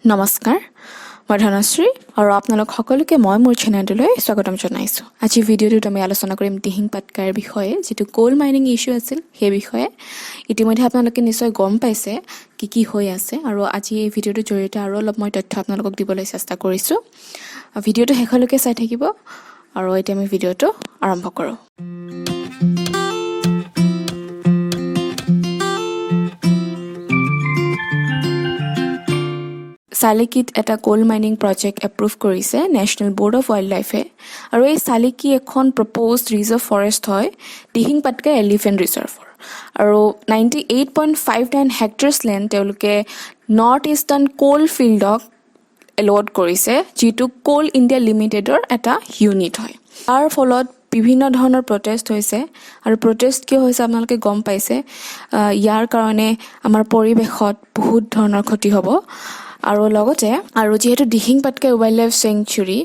নমস্কাৰ মই ধনশ্ৰী আৰু আপোনালোক সকলোকে মই মোৰ চেনেললৈ স্বাগতম জনাইছোঁ। আজি ভিডিঅ'টোত আমি আলোচনা কৰিম দিহিং পাটকাইৰ বিষয়ে, যিটো কোল মাইনিং ইস্যু আছিল সেই বিষয়ে। ইতিমধ্যে আপোনালোকে নিশ্চয় গম পাইছে কি হৈ আছে, আৰু আজি এই ভিডিঅ'টোৰ জৰিয়তে আৰু অলপ মই তথ্য আপোনালোকক দিবলৈ চেষ্টা কৰিছোঁ। ভিডিঅ'টো শেষলৈকে চাই থাকিব, আৰু এতিয়া আমি ভিডিঅ'টো আৰম্ভ কৰোঁ। চালিকিত এটা কোল মাইনিং প্ৰজেক্ট এপ্ৰুভ কৰিছে নেশ্যনেল বৰ্ড অফ ৱাইল্ড লাইফে, আৰু এই চালিকি এখন প্ৰপ'জড ৰিজাৰ্ভ ফৰেষ্ট হয় দিহিং পাটকাই এলিফেণ্ট ৰিজাৰ্ভৰ, আৰু 98.59 হেক্টৰছ লেণ্ড তেওঁলোকে নৰ্থ ইষ্টাৰ্ণ কোল ফিল্ডক এলট কৰিছে, যিটো কোল ইণ্ডিয়া লিমিটেডৰ এটা ইউনিট হয়। তাৰ ফলত বিভিন্ন ধৰণৰ প্ৰটেষ্ট হৈছে, আৰু প্ৰটেষ্ট কিয় হৈছে আপোনালোকে গম পাইছে। ইয়াৰ কাৰণে আমাৰ পৰিৱেশত বহুত ধৰণৰ ক্ষতি হ'ব, আৰু লগতে যিহেতু Dihing Patkai wild life sanctuary,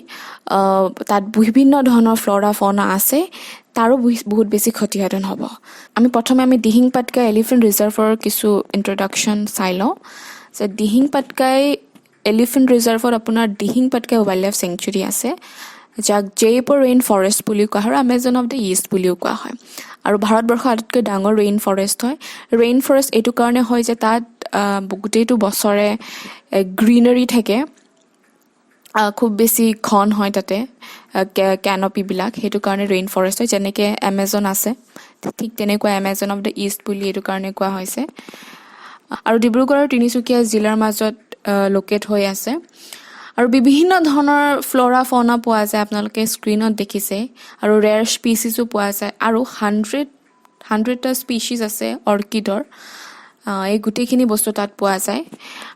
তাত বিভিন্ন ধৰণৰ ফ্লৰা ফনা আছে, তাৰো বহুত বেছি ক্ষতিসাধন হ'ব। প্ৰথমে দিহিং পাটকাই এলিফেণ্ট ৰিজাৰ্ভৰ কিছু ইন্ট্ৰডাকশ্যন চাই লওঁ। যে দিহিং পাটকাই এলিফেণ্ট ৰিজাৰ্ভত আপোনাৰ Dihing Patkai wild life sanctuary আছে, যাক জয়পুৰ ৰেইন ফৰেষ্ট বুলিও কোৱা হয়, আৰু এমেজন অফ দ্য ইষ্ট বুলিও কোৱা হয়, আৰু ভাৰতবৰ্ষৰ আটাইতকৈ ডাঙৰ ৰেইন ফৰেষ্ট হয়। ৰেইন ফৰেষ্ট এইটো কাৰণে হয় যে তাত গোটেইটো বছৰে গ্ৰীনাৰী থাকে, খুব বেছি ঘন হয় তাতে কেনপিবিলাক, সেইটো কাৰণে ৰেইন ফৰেষ্ট হয়। যেনেকৈ এমেজন আছে, ঠিক তেনেকুৱা এমেজন অফ দ্য ইষ্ট বুলি এইটো কাৰণে কোৱা হৈছে, আৰু ডিব্ৰুগড় আৰু তিনিচুকীয়া জিলাৰ মাজত লোকেট হৈ আছে। আৰু বিভিন্ন ধৰণৰ ফ্লৰা ফনা পোৱা যায়, আপোনালোকে স্ক্ৰীণত দেখিছে, আৰু ৰেয়াৰ স্পিচিছো পোৱা যায়, আৰু 100টা স্পিচিছ আছে অৰ্কিডৰ। এই গোটেইখিনি বস্তু তাত পোৱা যায়,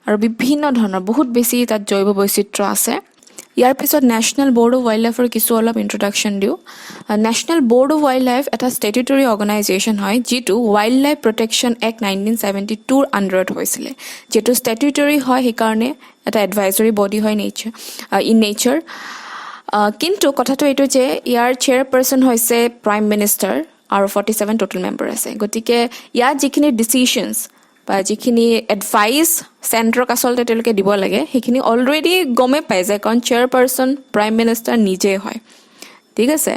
আৰু বিভিন্ন ধৰণৰ বহুত বেছি তাত জৈৱ বৈচিত্ৰ্য আছে। ইয়াৰ পিছত নেশ্যনেল বৰ্ড অফ ৱাইল্ড লাইফৰ কিছু অলপ ইন্ট্ৰডাকশ্যন দিওঁ। National board of wild life এটা ষ্টেটুটৰী অৰ্গেনাইজেশ্যন হয়, যিটো ৱাইল্ড লাইফ প্ৰটেকশ্যন এক্ট 1972ৰ আণ্ডাৰত হৈছিলে। যিহেতু ষ্টেটুটৰী হয়, সেইকাৰণে এটা এডভাইজৰী বডি হয় ইন নেচাৰ। কিন্তু কথাটো এইটো যে ইয়াৰ চেয়াৰপাৰ্চন হৈছে প্ৰাইম মিনিষ্টাৰ, আৰু 47 টোটেল মেম্বাৰ আছে। গতিকে ইয়াত যিখিনি ডিচিশ্যনছ বা যিখিনি এডভাইচ চেণ্টাৰক আচলতে তেওঁলোকে দিব লাগে, সেইখিনি অলৰেডি গমেই পাই যায়, কাৰণ চেয়াৰপাৰ্চন প্ৰাইম মিনিষ্টাৰ নিজেই হয়। ঠিক আছে,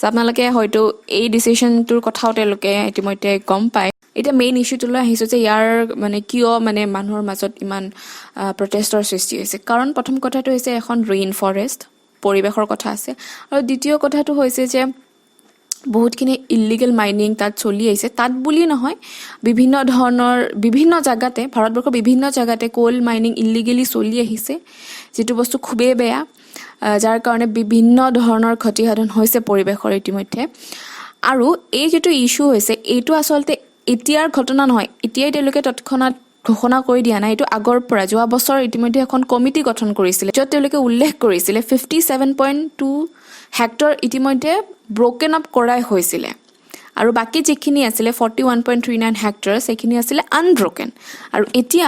আপোনালোকে হয়তো এই ডিচিশ্যনটোৰ কথাও তেওঁলোকে ইতিমধ্যে গম পায়। এতিয়া মেইন ইছ্যুটোলৈ আহিছোঁ যে ইয়াৰ কিয় মানুহৰ মাজত ইমান প্ৰটেষ্টৰ সৃষ্টি হৈছে। কাৰণ প্ৰথম কথাটো হৈছে এখন ৰেইন ফৰেষ্ট, পৰিৱেশৰ কথা আছে, আৰু দ্বিতীয় কথাটো হৈছে যে বহুতখিনি ইলিগেল মাইনিং তাত চলি আহিছে। তাত বুলি নহয়, বিভিন্ন জেগাতে, ভাৰতবৰ্ষৰ বিভিন্ন জেগাতে কোল মাইনিং ইলিগেলি চলি আহিছে, যিটো বস্তু খুবেই বেয়া, যাৰ কাৰণে বিভিন্ন ধৰণৰ ক্ষতিসাধন হৈছে পৰিৱেশৰ ইতিমধ্যে। আৰু এই যিটো ইছ্যু হৈছে, এইটো আচলতে এতিয়াৰ ঘটনা নহয়, এতিয়াই তেওঁলোকে তৎক্ষণাত ঘোষণা কৰি দিয়া নাই, এইটো আগৰ পৰা যোৱা বছৰ ইতিমধ্যে এখন কমিটি গঠন কৰিছিলে, য'ত তেওঁলোকে উল্লেখ কৰিছিলে 57.2 হেক্টৰ ইতিমধ্যে ব্ৰকেন আপ কৰাই হৈছিলে, আৰু বাকী যিখিনি আছিলে 41.39 হেক্টৰছ, সেইখিনি আছিলে আনব্ৰকেন। আৰু এতিয়া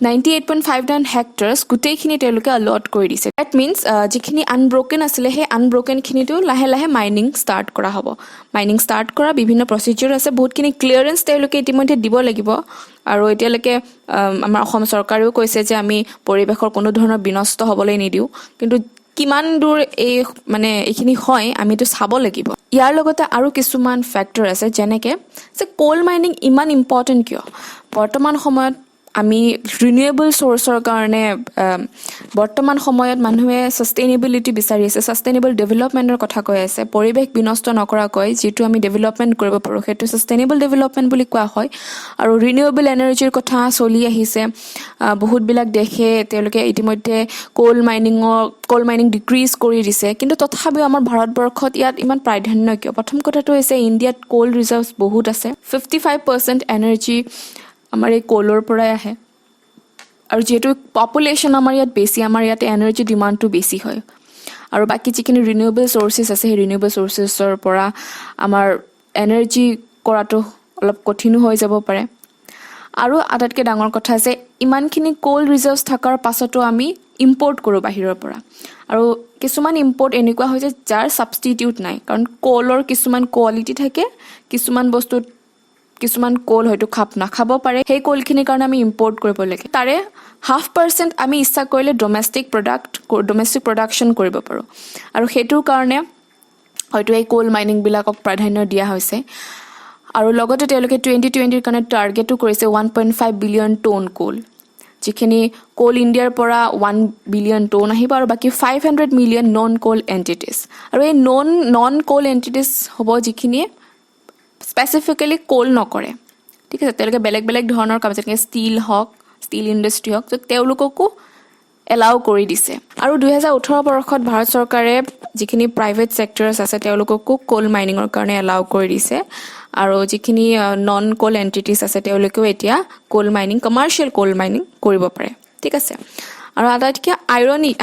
98.59 হেক্টৰছ গোটেইখিনি তেওঁলোকে অলট কৰি দিছে। ডেট মিনছ যিখিনি আনব্ৰকেন আছিলে, সেই আনব্ৰকেনখিনিতো লাহে লাহে মাইনিং ষ্টাৰ্ট কৰা হ'ব। মাইনিং ষ্টাৰ্ট কৰা বিভিন্ন প্ৰচিডিউৰ আছে, বহুতখিনি ক্লিয়াৰেঞ্চ তেওঁলোকে ইতিমধ্যে দিব লাগিব। আৰু এতিয়ালৈকে আমাৰ অসম চৰকাৰেও কৈছে যে আমি পৰিৱেশৰ কোনো ধৰণৰ বিনষ্ট হ'বলৈ নিদিওঁ, কিন্তু কিমান দূৰ এইখিনি হয় আমিতো চাব লাগিব। ইয়াৰ লগতে আৰু কিছুমান ফেক্টৰ আছে, যেনেকৈ যে কোল মাইনিং ইমান ইম্পৰ্টেণ্ট কিয়। বৰ্তমান সময়ত আমি ৰিনিউৱেবল চ'ৰ্চৰ কাৰণে বৰ্তমান সময়ত মানুহে ছাষ্টেইনেবিলিটি বিচাৰি আছে, ছাষ্টেইনেবল ডেভেলপমেণ্টৰ কথা কৈ আছে। পৰিৱেশ বিনষ্ট নকৰাকৈ যিটো আমি ডেভেলপমেণ্ট কৰিব পাৰোঁ, সেইটো ছাষ্টেইনেবল ডেভেলপমেণ্ট বুলি কোৱা হয়। আৰু ৰিনিউৱেবল এনাৰ্জিৰ কথা চলি আহিছে, বহুতবিলাক দেশে তেওঁলোকে ইতিমধ্যে কোল মাইনিং ডিক্ৰিজ কৰি দিছে, কিন্তু তথাপিও আমাৰ ভাৰতবৰ্ষত ইয়াত ইমান প্ৰাধান্য কিয়। প্ৰথম কথাটো হৈছে ইণ্ডিয়াত কোল ৰিজাৰ্ভছ বহুত আছে, 55% এনাৰ্জি আমাৰ এই কোলৰ পৰাই আহে, আৰু যিহেতু পপুলেশ্যন আমাৰ ইয়াত বেছি, আমাৰ ইয়াতে এনাৰ্জি ডিমাণ্ডটো বেছি হয়। আৰু বাকী যিখিনি ৰিনিউৱেবল চ'ৰ্চেছ আছে, সেই ৰিনিউৱেবল চ'ৰ্চেছৰ পৰা আমাৰ এনাৰ্জি কৰাটো অলপ কঠিনো হৈ যাব পাৰে। আৰু আটাইতকৈ ডাঙৰ কথা আছে, ইমানখিনি কোল ৰিজাৰ্ভছ থকাৰ পাছতো আমি ইম্পৰ্ট কৰোঁ বাহিৰৰ পৰা, আৰু কিছুমান ইম্পৰ্ট এনেকুৱা হয় যে যাৰ ছাবষ্টিটিউট নাই, কাৰণ কোলৰ কিছুমান কোৱালিটি থাকে, কিছুমান বস্তুত কিছুমান কোল হয়তো খাপ নাখাব পাৰে সেই কোলখিনিৰ কাৰণে আমি ইম্পৰ্ট কৰিব লাগে তাৰে 0.5% আমি ইচ্ছা কৰিলে ডমেষ্টিক প্ৰডাকশ্যন কৰিব পাৰোঁ আৰু সেইটোৰ কাৰণে হয়তো এই কোল মাইনিংবিলাকক প্ৰাধান্য দিয়া হৈছে আৰু লগতে তেওঁলোকে 2020ৰ কাৰণে টাৰ্গেটো কৰিছে 1.5 বিলিয়ন টন কোল যিখিনি কোল ইণ্ডিয়াৰ পৰা 1 বিলিয়ন টন আহিব আৰু বাকি 500 মিলিয়ন নন কোল এণ্টিটিজ আৰু এই নন কোল এণ্টিটিজ হ'ব যিখিনিয়ে স্পেচিফিকেলি কোল নকৰে ঠিক আছে তেওঁলোকে বেলেগ বেলেগ ধৰণৰ কাম যেনেকৈ ষ্টীল ইণ্ডাষ্ট্ৰি হওক তো তেওঁলোককো এলাউ কৰি দিছে আৰু 2018 বৰ্ষত ভাৰত চৰকাৰে যিখিনি প্ৰাইভেট ছেক্টৰছ আছে তেওঁলোককো কোল মাইনিঙৰ কাৰণে এলাউ কৰি দিছে আৰু যিখিনি নন কোল এণ্টিটিজ আছে তেওঁলোকেও এতিয়া coal mining commercial coal mining কৰিব পাৰে ঠিক আছে আৰু আটাইতকৈ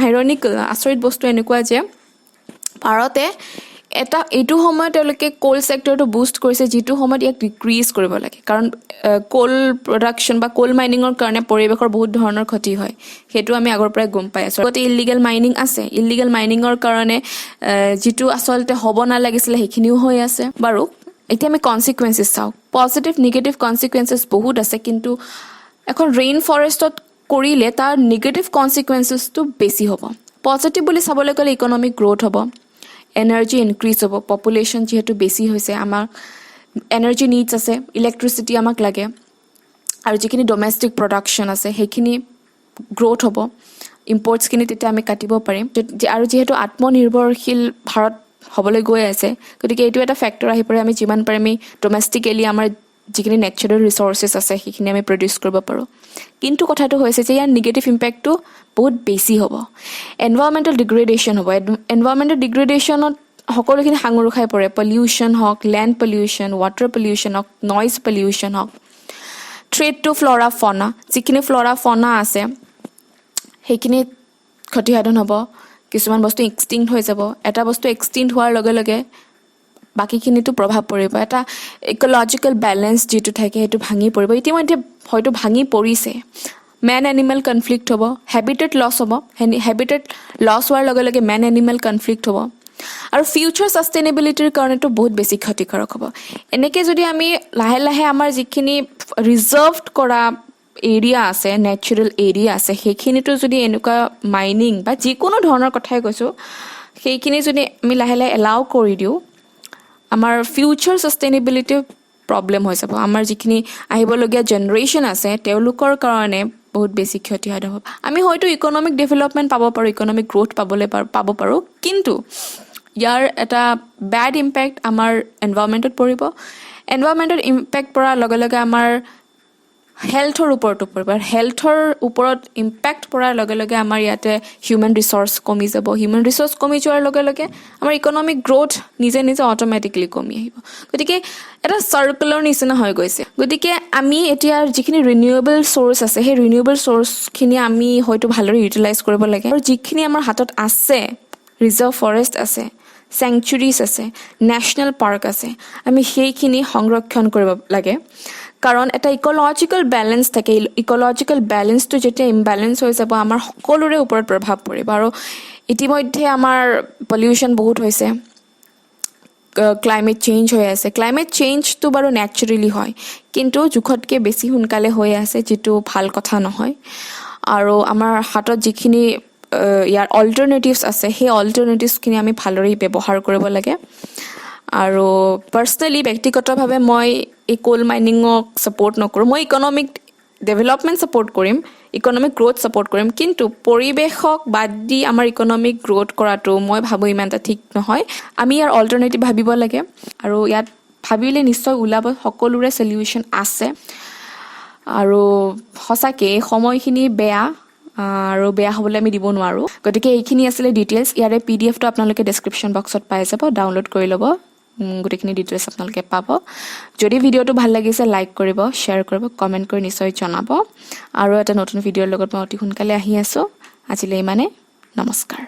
আইৰনিক আচৰিত বস্তু এনেকুৱা যে ভাৰতে এইটো সময়ত তেওঁলোকে কোল ছেক্টৰটো বুষ্ট কৰিছে যিটো সময়ত ইয়াক ডিক্ৰিজ কৰিব লাগে কাৰণ কোল প্ৰডাকশ্যন বা কোল মাইনিঙৰ কাৰণে পৰিৱেশৰ বহুত ধৰণৰ ক্ষতি হয় সেইটো আমি আগৰ পৰাই গম পাই আছোঁ আগতে ইলিগেল মাইনিং আছে ইলিগেল মাইনিঙৰ কাৰণে যিটো আচলতে হ'ব নালাগিছিলে সেইখিনিও হৈ আছে বাৰু এতিয়া আমি কনচিকুৱেঞ্চেছ চাওঁ পজিটিভ নিগেটিভ কনচিকুৱেঞ্চেছ বহুত আছে কিন্তু এখন ৰেইন ফৰেষ্টত কৰিলে তাৰ নিগেটিভ কনচিকুৱেঞ্চেছটো বেছি হ'ব পজিটিভ বুলি চাবলৈ গ'লে ইকনমিক গ্ৰ'থ হ'ব এনাৰ্জি ইনক্ৰিজ হ'ব পপুলেশ্যন যিহেতু বেছি হৈছে আমাৰ এনাৰ্জি নিডছ আছে ইলেক্ট্ৰিচিটি আমাক লাগে আৰু যিখিনি ডমেষ্টিক প্ৰডাকশ্যন আছে সেইখিনি গ্ৰ'থ হ'ব ইম্পৰ্টছখিনি তেতিয়া আমি কাটিব পাৰিম আৰু যিহেতু আত্মনিৰ্ভৰশীল ভাৰত হ'বলৈ গৈ আছে গতিকে এইটো এটা ফেক্টৰ আহি পৰে আমি যিমান পাৰি আমি ডমেষ্টিকেলি আমাৰ যিখিনি নেচাৰেল ৰিচৰ্চেছ আছে সেইখিনি আমি প্ৰডিউচ কৰিব পাৰোঁ কিন্তু কথাটো হৈছে যে ইয়াৰ নিগেটিভ ইম্পেক্টটো বহুত বেছি হ'ব এনভাইৰমেণ্টেল ডিগ্ৰেডেশ্যন হ'ব এনভাইৰমেণ্টেল ডিগ্ৰেডেশ্যনত সকলোখিনি সাঙুৰ খাই পৰে পলিউশ্যন হওক লেণ্ড পলিউশ্যন ৱাটাৰ পলিউশ্যন হওক নইজ পলিউশ্যন হওক থ্ৰেট টু ফ্ল'ৰা ফনা যিখিনি ফ্ল'ৰা ফনা আছে সেইখিনি ক্ষতিসাধন হ'ব কিছুমান বস্তু এক্সটিংক্ট হৈ যাব এটা বস্তু এক্সটিংক্ট হোৱাৰ লগে লগে বাকীখিনিতো প্ৰভাৱ পৰিব এটা ইক'লজিকেল বেলেঞ্চ যিটো থাকে সেইটো ভাঙি পৰিব ইতিমধ্যে হয়তো ভাঙি পৰিছে মেন এনিমেল কনফ্লিক্ট হ'ব হেবিটেট লছ হ'ব হেবিটেট লছ হোৱাৰ লগে লগে মেন এনিমেল কনফ্লিক্ট হ'ব আৰু ফিউচাৰ ছাষ্টেইনেবিলিটিৰ কাৰণেতো বহুত বেছি ক্ষতিকাৰক হ'ব এনেকৈ যদি আমি লাহে লাহে আমাৰ যিখিনি ৰিজাৰ্ভড কৰা এৰিয়া আছে নেচাৰেল এৰিয়া আছে সেইখিনিতো যদি এনেকুৱা মাইনিং বা যিকোনো ধৰণৰ কথাই কৈছোঁ সেইখিনি যদি আমি লাহে লাহে এলাউ কৰি দিওঁ আমাৰ ফিউচাৰ ছাষ্টেইনেবিলিটি প্ৰব্লেম হৈ যাব আমাৰ যিখিনি আহিবলগীয়া জেনেৰেশ্যন আছে তেওঁলোকৰ কাৰণে বহুত বেছি ক্ষতিসাধন হ'ব আমি হয়তো ইকনমিক ডেভেলপমেণ্ট পাব পাৰোঁ ইকনমিক গ্ৰ'থ পাব পাৰোঁ কিন্তু ইয়াৰ এটা বেড ইম্পেক্ট আমাৰ এনভাইৰমেণ্টত পৰিব এনভাইৰমেণ্টত ইম্পেক্ট পৰাৰ লগে লগে আমাৰ হেল্থৰ ওপৰতো পৰিব আৰু হেল্থৰ ওপৰত ইম্পেক্ট পৰাৰ লগে লগে আমাৰ ইয়াতে হিউমেন ৰিচৰ্চ কমি যাব হিউমেন ৰিচৰ্চ কমি যোৱাৰ লগে লগে আমাৰ ইকনমিক গ্ৰ'থ নিজে নিজে অট'মেটিকেলি কমি আহিব গতিকে এটা চাৰ্কুলাৰ নিচিনা হৈ গৈছে গতিকে আমি এতিয়া যিখিনি ৰিনিউৱেবল চ'ৰ্চ আছে সেই ৰিনিউৱেবল চ'ৰ্চখিনি আমি হয়তো ভালদৰে ইউটিলাইজ কৰিব লাগে আৰু যিখিনি আমাৰ হাতত আছে ৰিজাৰ্ভ ফৰেষ্ট আছে চেংচুৰীজ আছে নেশ্যনেল পাৰ্ক আছে আমি সেইখিনি সংৰক্ষণ কৰিব লাগে কাৰণ এটা ইক'লজিকেল বেলেঞ্চ থাকে ইক'লজিকেল বেলেঞ্চটো যেতিয়া ইমবেলেঞ্চ হৈ যাব আমাৰ সকলোৰে ওপৰত প্ৰভাৱ পৰিব আৰু ইতিমধ্যে আমাৰ পলিউশ্যন বহুত হৈছে ক্লাইমেট চেঞ্জ হৈ আছে ক্লাইমেট চেঞ্জটো বাৰু নেচাৰেলি হয় কিন্তু জোখতকৈ বেছি সোনকালে হৈ আছে যিটো ভাল কথা নহয় আৰু আমাৰ হাতত যিখিনি ইয়াৰ অল্টাৰনেটিভছ আছে সেই অল্টাৰনেটিভছখিনি আমি ভালদৰে ব্যৱহাৰ কৰিব লাগে আৰু পাৰ্চনেলি ব্যক্তিগতভাৱে মই এই কোল মাইনিঙক ছাপোৰ্ট নকৰোঁ মই ইকনমিক ডেভেলপমেণ্ট ছাপোৰ্ট কৰিম ইকনমিক গ্ৰ'থ ছাপোৰ্ট কৰিম কিন্তু পৰিৱেশক বাদ দি আমাৰ ইকনমিক গ্ৰ'থ কৰাটো মই ভাবোঁ ইমান এটা ঠিক নহয় আমি ইয়াৰ অল্টাৰনেটিভ ভাবিব লাগে আৰু ইয়াত ভাবিলে নিশ্চয় ওলাব সকলোৰে চলিউশ্যন আছে আৰু সঁচাকৈ এই সময়খিনি বেয়া আৰু বেয়া হ'বলৈ আমি দিব নোৱাৰোঁ গতিকে এইখিনি আছিলে ডিটেইলছ ইয়াৰে PDF টো আপোনালোকে ডেছক্ৰিপশ্যন বক্সত পাই যাব ডাউনলোড কৰি ল'ব গোটেইখিনি ডিটেইলছ আপোনালোকে পাব যদি ভিডিঅ'টো ভাল লাগিছে লাইক কৰিব শ্বেয়াৰ কৰিব কমেণ্ট কৰি নিশ্চয় জনাব আৰু এটা নতুন ভিডিঅ'ৰ লগত মই অতি সোনকালে আহি আছোঁ আজিলৈ ইমানে নমস্কাৰ